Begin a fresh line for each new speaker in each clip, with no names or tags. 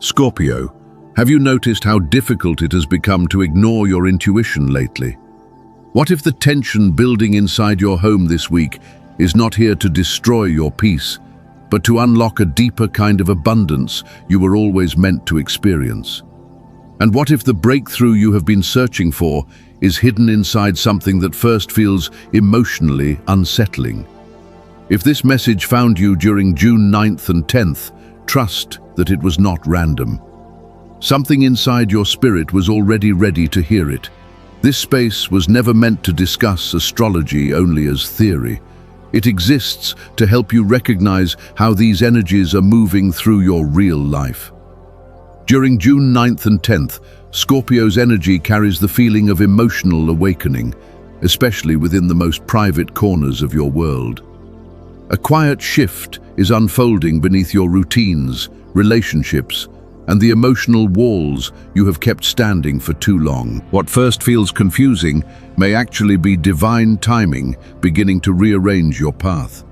Scorpio, have you noticed how difficult it has become to ignore your intuition lately? What if the tension building inside your home this week is not here to destroy your peace, but to unlock a deeper kind of abundance you were always meant to experience? And what if the breakthrough you have been searching for is hidden inside something that first feels emotionally unsettling? If this message found you during June 9th and 10th, trust that it was not random. Something inside your spirit was already ready to hear it. This space was never meant to discuss astrology only as theory. It exists to help you recognize how these energies are moving through your real life. During June 9th and 10th, Scorpio's energy carries the feeling of emotional awakening, especially within the most private corners of your world. A quiet shift is unfolding beneath your routines, relationships, and the emotional walls you have kept standing for too long. What first feels confusing may actually be divine timing beginning to rearrange your path.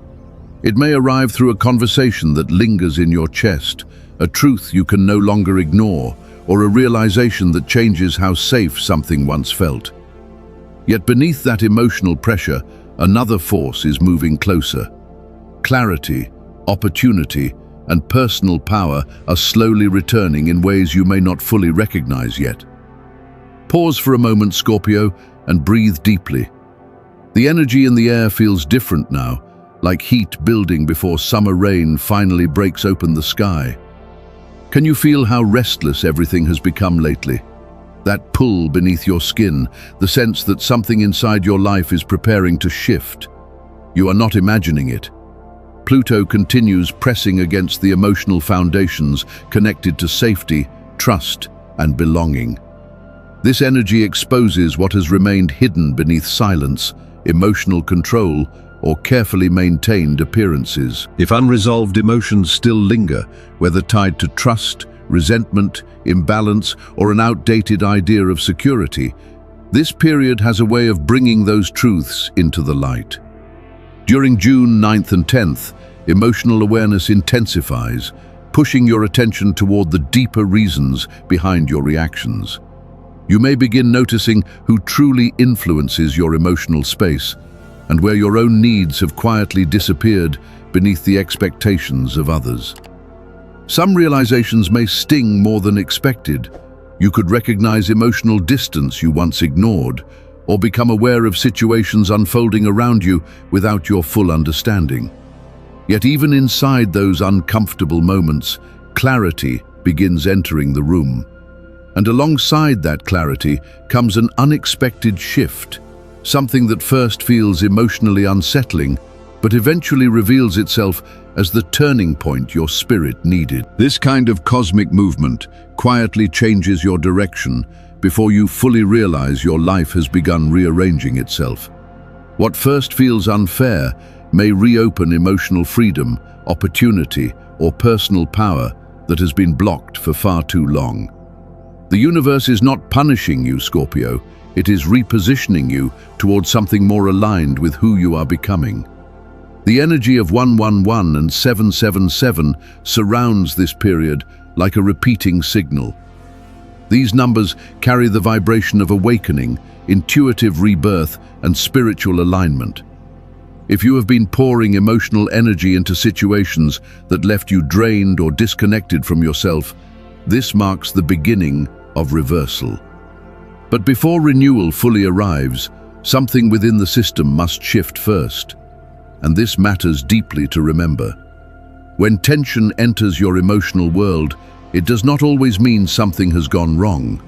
It may arrive through a conversation that lingers in your chest, a truth you can no longer ignore, or a realization that changes how safe something once felt. Yet beneath that emotional pressure, another force is moving closer. Clarity, opportunity, and personal power are slowly returning in ways you may not fully recognize yet. Pause for a moment, Scorpio, and breathe deeply. The energy in the air feels different now, like heat building before summer rain finally breaks open the sky. Can you feel how restless everything has become lately? That pull beneath your skin, the sense that something inside your life is preparing to shift. You are not imagining it. Pluto continues pressing against the emotional foundations connected to safety, trust, and belonging. This energy exposes what has remained hidden beneath silence, emotional control, or carefully maintained appearances. If unresolved emotions still linger, whether tied to trust, resentment, imbalance, or an outdated idea of security, this period has a way of bringing those truths into the light. During June 9th and 10th, emotional awareness intensifies, pushing your attention toward the deeper reasons behind your reactions. You may begin noticing who truly influences your emotional space, and where your own needs have quietly disappeared beneath the expectations of others. Some realizations may sting more than expected. You could recognize emotional distance you once ignored, or become aware of situations unfolding around you without your full understanding. Yet even inside those uncomfortable moments, clarity begins entering the room. And alongside that clarity comes an unexpected shift, something that first feels emotionally unsettling, but eventually reveals itself as the turning point your spirit needed. This kind of cosmic movement quietly changes your direction before you fully realize your life has begun rearranging itself. What first feels unfair may reopen emotional freedom, opportunity, or personal power that has been blocked for far too long. The universe is not punishing you, Scorpio. It is repositioning you towards something more aligned with who you are becoming. The energy of 111 and 777 surrounds this period like a repeating signal. These numbers carry the vibration of awakening, intuitive rebirth, and spiritual alignment. If you have been pouring emotional energy into situations that left you drained or disconnected from yourself, this marks the beginning of reversal. But before renewal fully arrives, something within the system must shift first. And this matters deeply to remember. When tension enters your emotional world, it does not always mean something has gone wrong.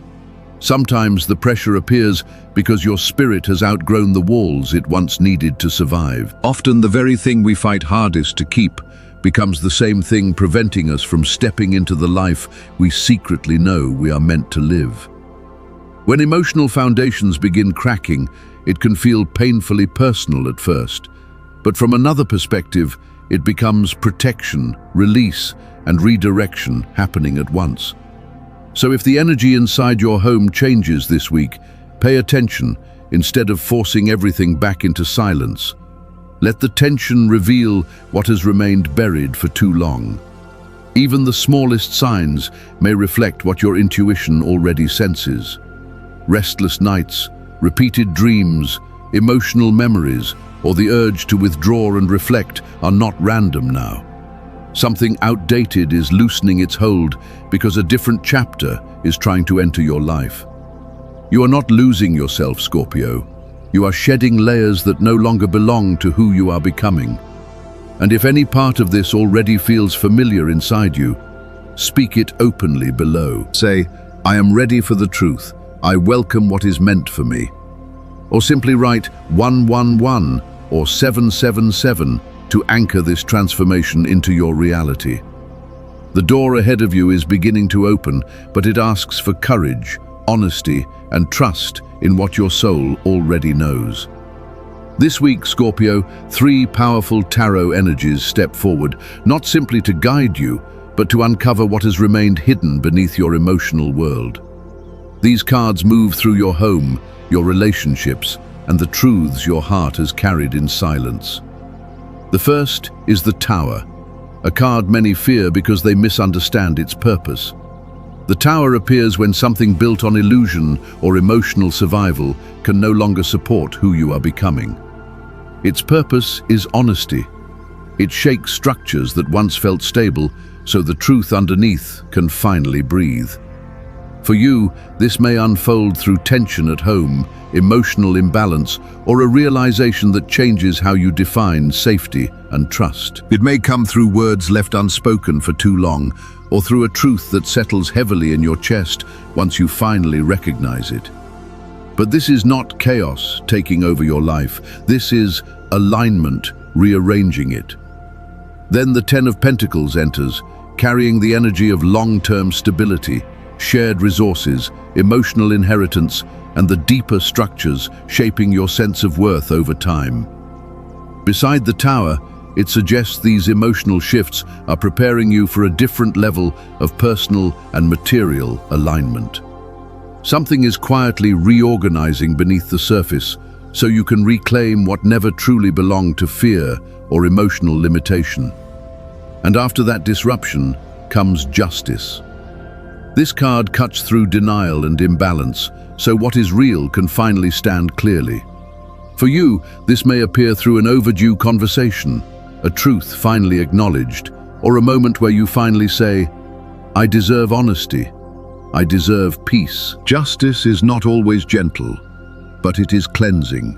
Sometimes the pressure appears because your spirit has outgrown the walls it once needed to survive. Often the very thing we fight hardest to keep becomes the same thing preventing us from stepping into the life we secretly know we are meant to live. When emotional foundations begin cracking, it can feel painfully personal at first. But from another perspective, it becomes protection, release, and redirection happening at once. So if the energy inside your home changes this week, pay attention instead of forcing everything back into silence. Let the tension reveal what has remained buried for too long. Even the smallest signs may reflect what your intuition already senses. Restless nights, repeated dreams, emotional memories, or the urge to withdraw and reflect are not random now. Something outdated is loosening its hold because a different chapter is trying to enter your life. You are not losing yourself, Scorpio. You are shedding layers that no longer belong to who you are becoming. And if any part of this already feels familiar inside you, speak it openly below. Say, I am ready for the truth. I welcome what is meant for me. Or simply write 111 or 777 to anchor this transformation into your reality. The door ahead of you is beginning to open, but it asks for courage, honesty, and trust in what your soul already knows. This week, Scorpio, 3 powerful tarot energies step forward, not simply to guide you, but to uncover what has remained hidden beneath your emotional world. These cards move through your home, your relationships, and the truths your heart has carried in silence. The first is the Tower, a card many fear because they misunderstand its purpose. The Tower appears when something built on illusion or emotional survival can no longer support who you are becoming. Its purpose is honesty. It shakes structures that once felt stable so the truth underneath can finally breathe. For you, this may unfold through tension at home, emotional imbalance, or a realization that changes how you define safety and trust. It may come through words left unspoken for too long, or through a truth that settles heavily in your chest once you finally recognize it. But this is not chaos taking over your life. This is alignment rearranging it. Then the Ten of Pentacles enters, carrying the energy of long-term stability, shared resources, emotional inheritance, and the deeper structures shaping your sense of worth over time. Beside the Tower, it suggests these emotional shifts are preparing you for a different level of personal and material alignment. Something is quietly reorganizing beneath the surface so you can reclaim what never truly belonged to fear or emotional limitation. And after that disruption comes justice. This card cuts through denial and imbalance, so what is real can finally stand clearly. For you, this may appear through an overdue conversation, a truth finally acknowledged, or a moment where you finally say, I deserve honesty. I deserve peace. Justice is not always gentle, but it is cleansing.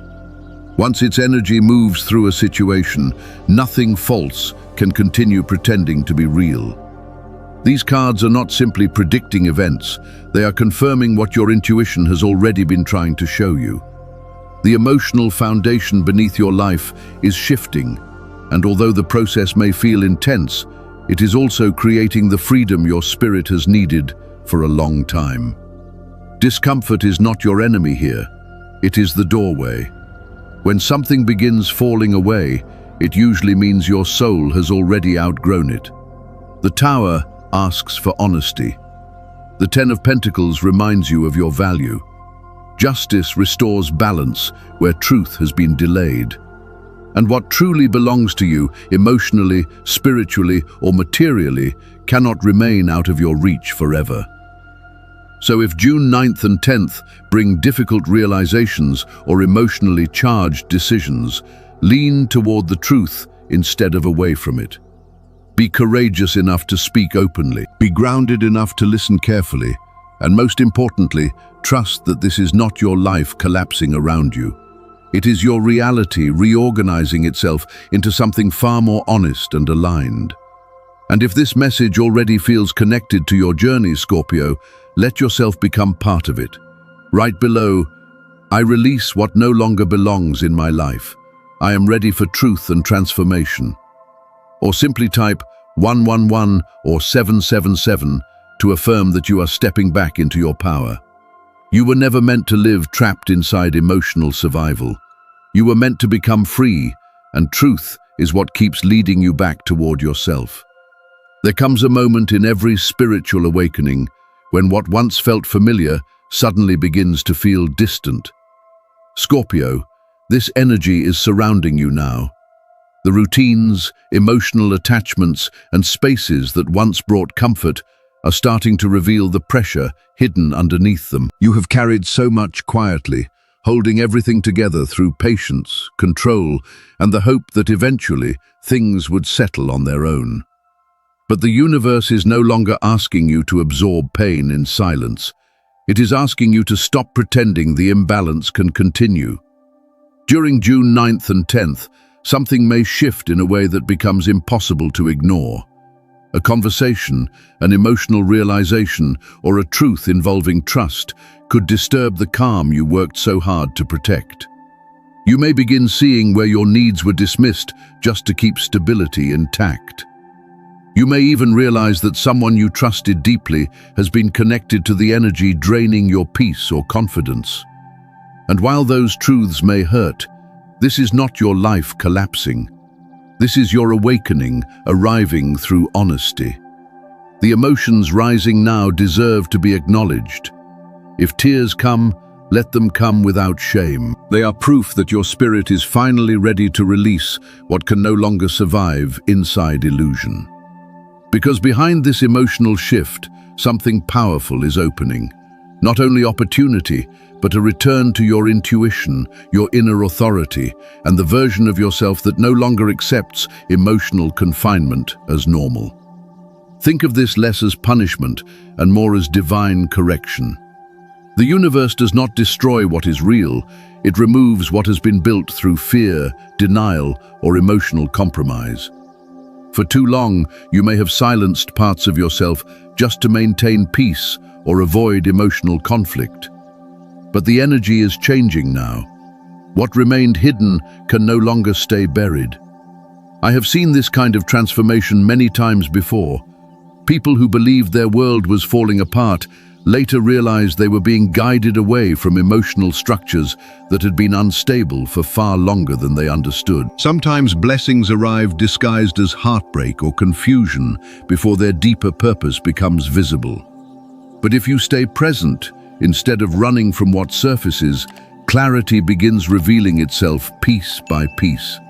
Once its energy moves through a situation, nothing false can continue pretending to be real. These cards are not simply predicting events, they are confirming what your intuition has already been trying to show you. The emotional foundation beneath your life is shifting, and although the process may feel intense, it is also creating the freedom your spirit has needed for a long time. Discomfort is not your enemy here, it is the doorway. When something begins falling away, it usually means your soul has already outgrown it. The Tower asks for honesty. The Ten of Pentacles reminds you of your value. Justice restores balance where truth has been delayed. And what truly belongs to you, emotionally, spiritually, or materially, cannot remain out of your reach forever. So if June 9th and 10th bring difficult realizations or emotionally charged decisions, lean toward the truth instead of away from it. Be courageous enough to speak openly. Be grounded enough to listen carefully. And most importantly, trust that this is not your life collapsing around you. It is your reality reorganizing itself into something far more honest and aligned. And if this message already feels connected to your journey, Scorpio, let yourself become part of it. Write below, I release what no longer belongs in my life. I am ready for truth and transformation. Or simply type 111 or 777 to affirm that you are stepping back into your power. You were never meant to live trapped inside emotional survival. You were meant to become free, and truth is what keeps leading you back toward yourself. There comes a moment in every spiritual awakening when what once felt familiar suddenly begins to feel distant. Scorpio, this energy is surrounding you now. The routines, emotional attachments, and spaces that once brought comfort are starting to reveal the pressure hidden underneath them. You have carried so much quietly, holding everything together through patience, control, and the hope that eventually things would settle on their own. But the universe is no longer asking you to absorb pain in silence. It is asking you to stop pretending the imbalance can continue. During June 9th and 10th, something may shift in a way that becomes impossible to ignore. A conversation, an emotional realization, or a truth involving trust could disturb the calm you worked so hard to protect. You may begin seeing where your needs were dismissed just to keep stability intact. You may even realize that someone you trusted deeply has been connected to the energy draining your peace or confidence. And while those truths may hurt, this is not your life collapsing. This is your awakening, arriving through honesty. The emotions rising now deserve to be acknowledged. If tears come, let them come without shame. They are proof that your spirit is finally ready to release what can no longer survive inside illusion. Because behind this emotional shift, something powerful is opening. Not only opportunity, but a return to your intuition, your inner authority, and the version of yourself that no longer accepts emotional confinement as normal. Think of this less as punishment and more as divine correction. The universe does not destroy what is real, it removes what has been built through fear, denial, or emotional compromise. For too long, you may have silenced parts of yourself just to maintain peace or avoid emotional conflict. But the energy is changing now. What remained hidden can no longer stay buried. I have seen this kind of transformation many times before. People who believed their world was falling apart later realized they were being guided away from emotional structures that had been unstable for far longer than they understood. Sometimes blessings arrive disguised as heartbreak or confusion before their deeper purpose becomes visible. But if you stay present, instead of running from what surfaces, clarity begins revealing itself piece by piece.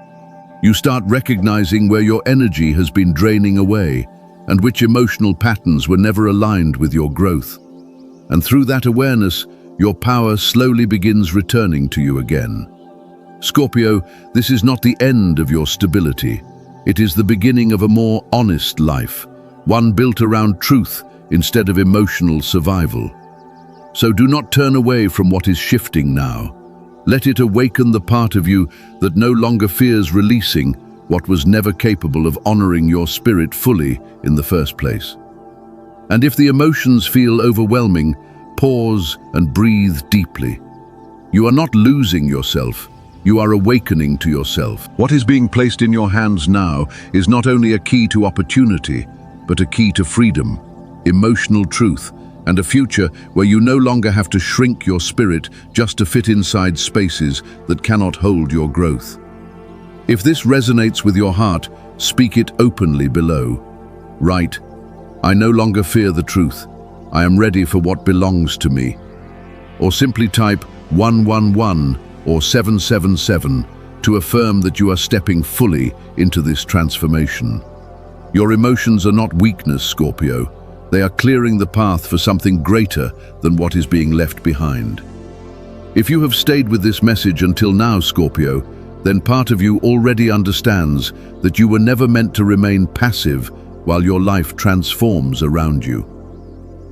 You start recognizing where your energy has been draining away and which emotional patterns were never aligned with your growth. And through that awareness, your power slowly begins returning to you again. Scorpio, this is not the end of your stability. It is the beginning of a more honest life, one built around truth instead of emotional survival. So do not turn away from what is shifting now. Let it awaken the part of you that no longer fears releasing what was never capable of honoring your spirit fully in the first place. And if the emotions feel overwhelming, pause and breathe deeply. You are not losing yourself, you are awakening to yourself. What is being placed in your hands now is not only a key to opportunity, but a key to freedom, emotional truth, and a future where you no longer have to shrink your spirit just to fit inside spaces that cannot hold your growth. If this resonates with your heart, speak it openly below. Write, "I no longer fear the truth. I am ready for what belongs to me." Or simply type 111 or 777 to affirm that you are stepping fully into this transformation. Your emotions are not weakness, Scorpio. They are clearing the path for something greater than what is being left behind. If you have stayed with this message until now, Scorpio, then part of you already understands that you were never meant to remain passive while your life transforms around you.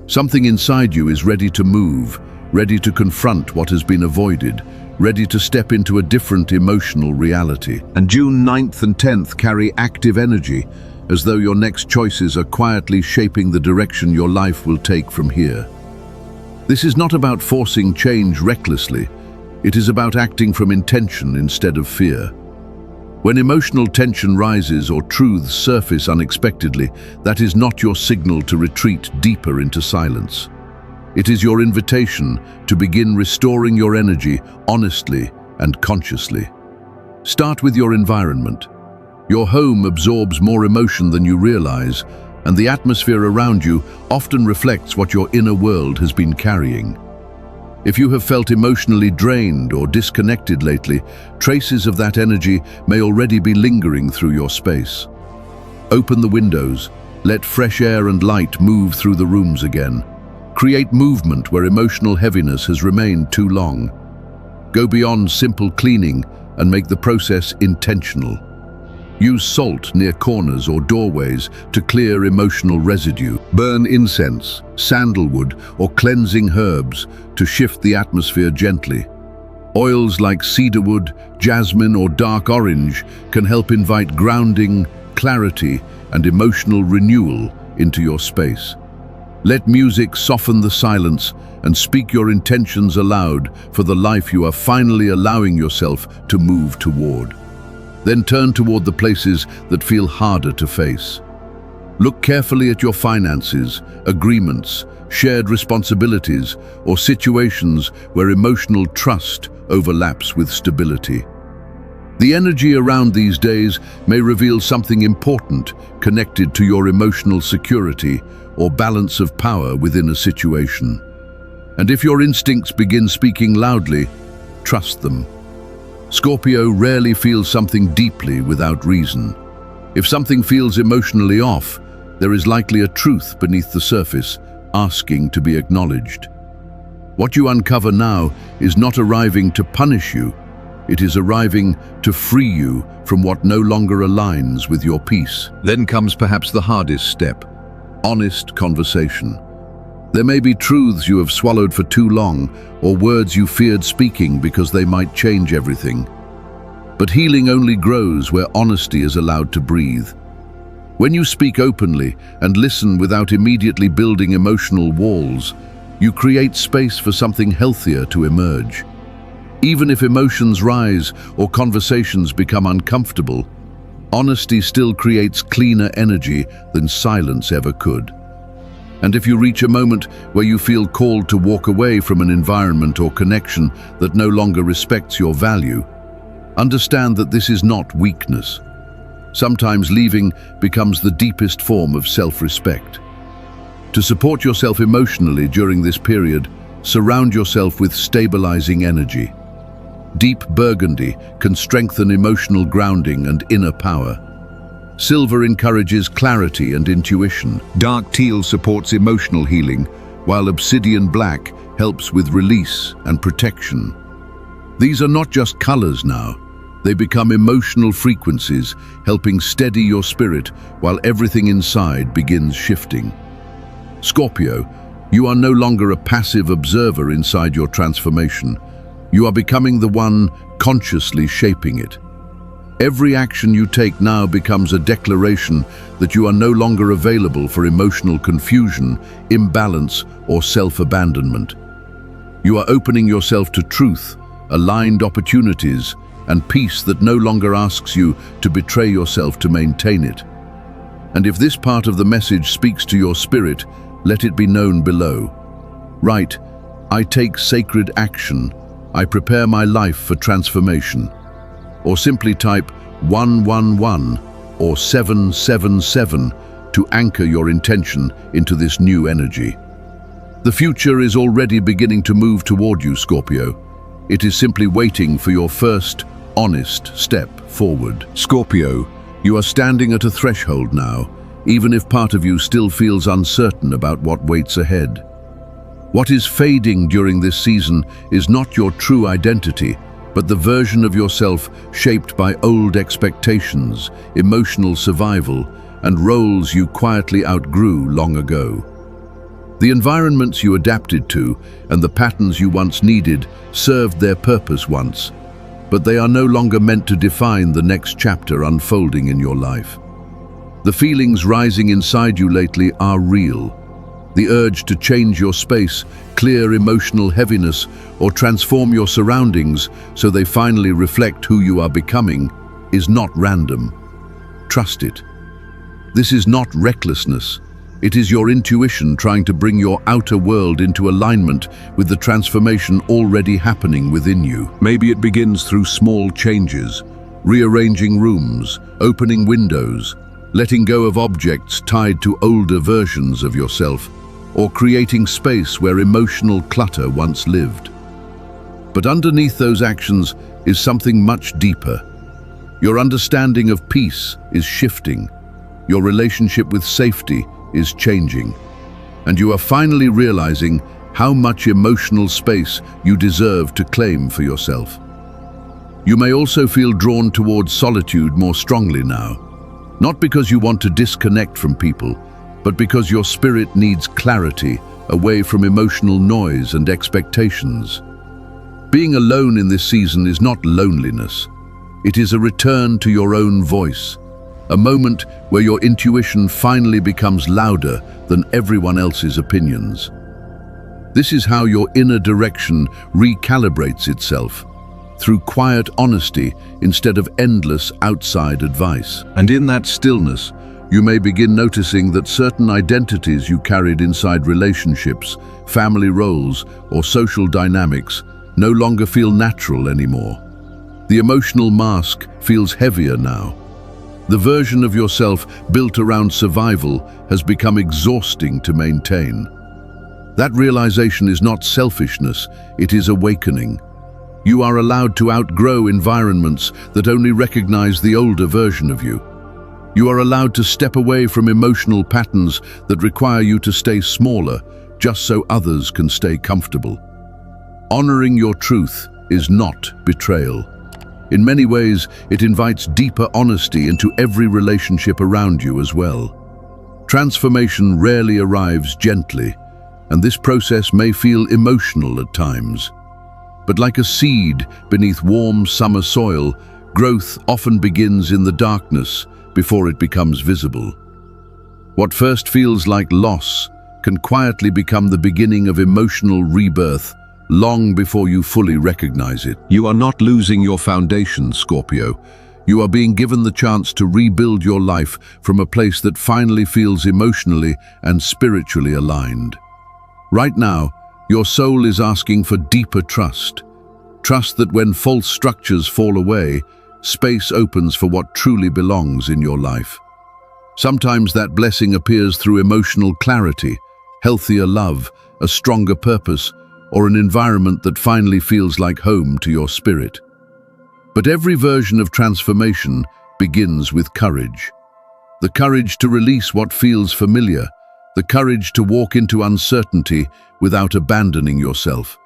Something inside you is ready to move, ready to confront what has been avoided, ready to step into a different emotional reality. And June 9th and 10th carry active energy, as though your next choices are quietly shaping the direction your life will take from here. This is not about forcing change recklessly. It is about acting from intention instead of fear. When emotional tension rises or truths surface unexpectedly, that is not your signal to retreat deeper into silence. It is your invitation to begin restoring your energy honestly and consciously. Start with your environment. Your home absorbs more emotion than you realize, and the atmosphere around you often reflects what your inner world has been carrying. If you have felt emotionally drained or disconnected lately, traces of that energy may already be lingering through your space. Open the windows, let fresh air and light move through the rooms again. Create movement where emotional heaviness has remained too long. Go beyond simple cleaning and make the process intentional. Use salt near corners or doorways to clear emotional residue. Burn incense, sandalwood, or cleansing herbs to shift the atmosphere gently. Oils like cedarwood, jasmine, or dark orange can help invite grounding, clarity, and emotional renewal into your space. Let music soften the silence and speak your intentions aloud for the life you are finally allowing yourself to move toward. Then turn toward the places that feel harder to face. Look carefully at your finances, agreements, shared responsibilities, or situations where emotional trust overlaps with stability. The energy around these days may reveal something important connected to your emotional security or balance of power within a situation. And if your instincts begin speaking loudly, trust them. Scorpio rarely feels something deeply without reason. If something feels emotionally off, there is likely a truth beneath the surface, asking to be acknowledged. What you uncover now is not arriving to punish you, it is arriving to free you from what no longer aligns with your peace. Then comes perhaps the hardest step, honest conversation. There may be truths you have swallowed for too long, or words you feared speaking because they might change everything. But healing only grows where honesty is allowed to breathe. When you speak openly and listen without immediately building emotional walls, you create space for something healthier to emerge. Even if emotions rise or conversations become uncomfortable, honesty still creates cleaner energy than silence ever could. And if you reach a moment where you feel called to walk away from an environment or connection that no longer respects your value, understand that this is not weakness. Sometimes leaving becomes the deepest form of self-respect. To support yourself emotionally during this period, surround yourself with stabilizing energy. Deep burgundy can strengthen emotional grounding and inner power. Silver encourages clarity and intuition. Dark teal supports emotional healing, while obsidian black helps with release and protection. These are not just colors now. They become emotional frequencies, helping steady your spirit while everything inside begins shifting. Scorpio, you are no longer a passive observer inside your transformation. You are becoming the one consciously shaping it. Every action you take now becomes a declaration that you are no longer available for emotional confusion, imbalance, or self-abandonment. You are opening yourself to truth, aligned opportunities, and peace that no longer asks you to betray yourself to maintain it. And if this part of the message speaks to your spirit, let it be known below. Write, "I take sacred action. I prepare my life for transformation." Or simply type 111 or 777 to anchor your intention into this new energy. The future is already beginning to move toward you, Scorpio. It is simply waiting for your first, honest step forward. Scorpio, you are standing at a threshold now, even if part of you still feels uncertain about what waits ahead. What is fading during this season is not your true identity, but the version of yourself shaped by old expectations, emotional survival, and roles you quietly outgrew long ago. The environments you adapted to and the patterns you once needed served their purpose once, but they are no longer meant to define the next chapter unfolding in your life. The feelings rising inside you lately are real. The urge to change your space, clear emotional heaviness, or transform your surroundings so they finally reflect who you are becoming is not random. Trust it. This is not recklessness. It is your intuition trying to bring your outer world into alignment with the transformation already happening within you. Maybe it begins through small changes, rearranging rooms, opening windows, letting go of objects tied to older versions of yourself. or creating space where emotional clutter once lived. But underneath those actions is something much deeper. Your understanding of peace is shifting. Your relationship with safety is changing. And you are finally realizing how much emotional space you deserve to claim for yourself. You may also feel drawn towards solitude more strongly now, not because you want to disconnect from people, but because your spirit needs clarity away from emotional noise and expectations. Being alone in this season is not loneliness. It is a return to your own voice, a moment where your intuition finally becomes louder than everyone else's opinions. This is how your inner direction recalibrates itself, through quiet honesty instead of endless outside advice. And in that stillness, you may begin noticing that certain identities you carried inside relationships, family roles, or social dynamics no longer feel natural anymore. The emotional mask feels heavier now. The version of yourself built around survival has become exhausting to maintain. That realization is not selfishness, it is awakening. You are allowed to outgrow environments that only recognize the older version of you. You are allowed to step away from emotional patterns that require you to stay smaller, just so others can stay comfortable. Honoring your truth is not betrayal. In many ways, it invites deeper honesty into every relationship around you as well. Transformation rarely arrives gently, and this process may feel emotional at times. But like a seed beneath warm summer soil, growth often begins in the darkness before it becomes visible. What first feels like loss can quietly become the beginning of emotional rebirth long before you fully recognize it. You are not losing your foundation, Scorpio. You are being given the chance to rebuild your life from a place that finally feels emotionally and spiritually aligned. Right now, your soul is asking for deeper trust. Trust that when false structures fall away, space opens for what truly belongs in your life. Sometimes that blessing appears through emotional clarity, healthier love, a stronger purpose, or an environment that finally feels like home to your spirit. But every version of transformation begins with courage. The courage to release what feels familiar, the courage to walk into uncertainty without abandoning yourself,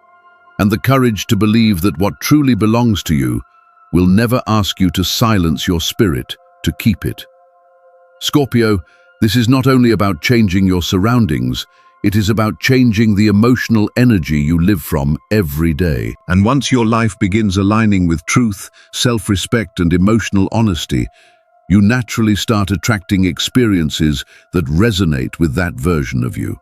and the courage to believe that what truly belongs to you will never ask you to silence your spirit to keep it. Scorpio, this is not only about changing your surroundings, it is about changing the emotional energy you live from every day. And once your life begins aligning with truth, self-respect, and emotional honesty, you naturally start attracting experiences that resonate with that version of you.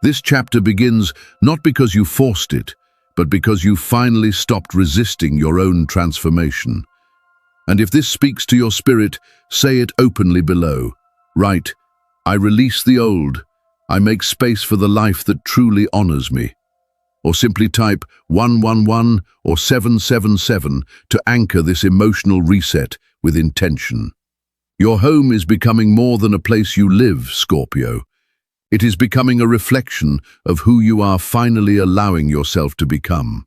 This chapter begins not because you forced it, but because you finally stopped resisting your own transformation. And if this speaks to your spirit, say it openly below. Write, "I release the old. I make space for the life that truly honors me." Or simply type 111 or 777 to anchor this emotional reset with intention. Your home is becoming more than a place you live, Scorpio. It is becoming a reflection of who you are finally allowing yourself to become.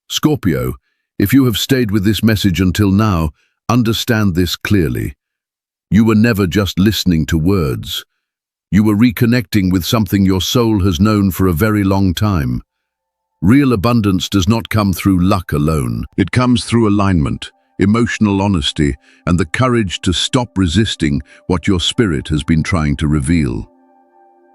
Scorpio, if you have stayed with this message until now, understand this clearly. You were never just listening to words. You were reconnecting with something your soul has known for a very long time. Real abundance does not come through luck alone. It comes through alignment, emotional honesty, and the courage to stop resisting what your spirit has been trying to reveal.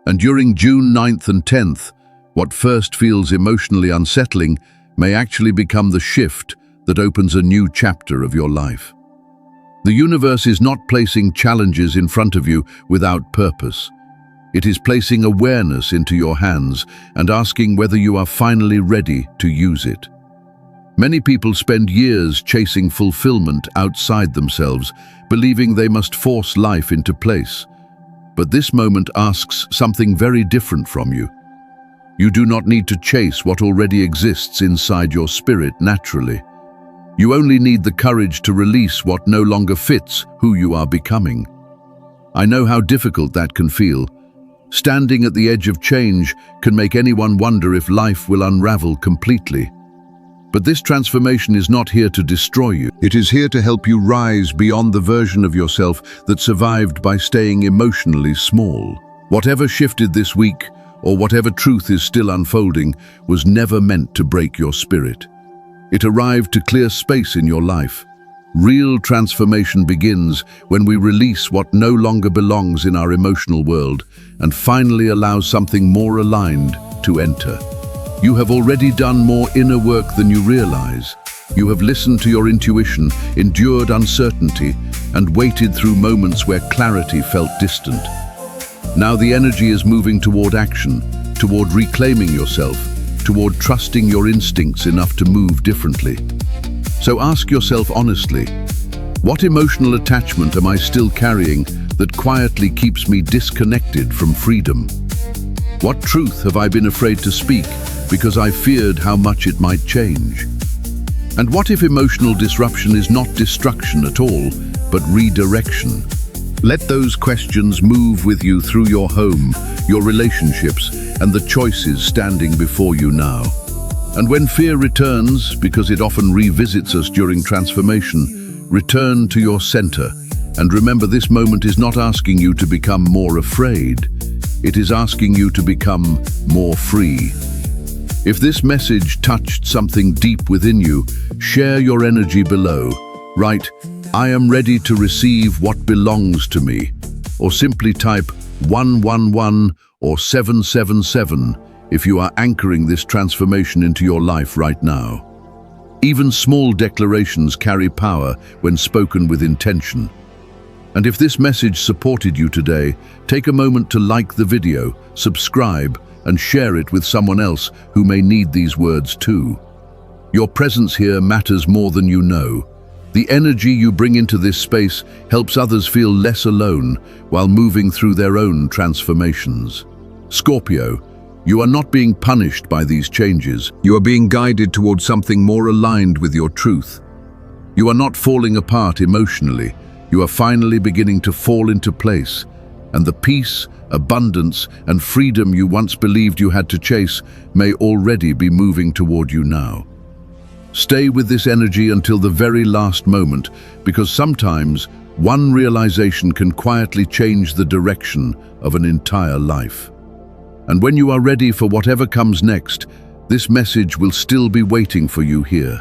And during June 9th and 10th, what first feels emotionally unsettling may actually become the shift that opens a new chapter of your life. The universe is not placing challenges in front of you without purpose. It is placing awareness into your hands and asking whether you are finally ready to use it. Many people spend years chasing fulfillment outside themselves, believing they must force life into place. But this moment asks something very different from you. You do not need to chase what already exists inside your spirit naturally. You only need the courage to release what no longer fits who you are becoming. I know how difficult that can feel. Standing at the edge of change can make anyone wonder if life will unravel completely. But this transformation is not here to destroy you. It is here to help you rise beyond the version of yourself that survived by staying emotionally small. Whatever shifted this week, or whatever truth is still unfolding, was never meant to break your spirit. It arrived to clear space in your life. Real transformation begins when we release what no longer belongs in our emotional world and finally allow something more aligned to enter. You have already done more inner work than you realize. You have listened to your intuition, endured uncertainty, and waited through moments where clarity felt distant. Now the energy is moving toward action, toward reclaiming yourself, toward trusting your instincts enough to move differently. So ask yourself honestly, what emotional attachment am I still carrying that quietly keeps me disconnected from freedom? What truth have I been afraid to speak because I feared how much it might change? And what if emotional disruption is not destruction at all, but redirection? Let those questions move with you through your home, your relationships, and the choices standing before you now. And when fear returns, because it often revisits us during transformation, return to your center. And remember, this moment is not asking you to become more afraid. It is asking you to become more free. If this message touched something deep within you, share your energy below. Write, "I am ready to receive what belongs to me," or simply type 111 or 777 if you are anchoring this transformation into your life right now. Even small declarations carry power when spoken with intention. And if this message supported you today, take a moment to like the video, subscribe, and share it with someone else who may need these words too. Your presence here matters more than you know. The energy you bring into this space helps others feel less alone while moving through their own transformations. Scorpio, you are not being punished by these changes. You are being guided towards something more aligned with your truth. You are not falling apart emotionally. You are finally beginning to fall into place, and the peace, abundance, and freedom you once believed you had to chase may already be moving toward you now. Stay with this energy until the very last moment, because sometimes one realization can quietly change the direction of an entire life. And when you are ready for whatever comes next, this message will still be waiting for you here.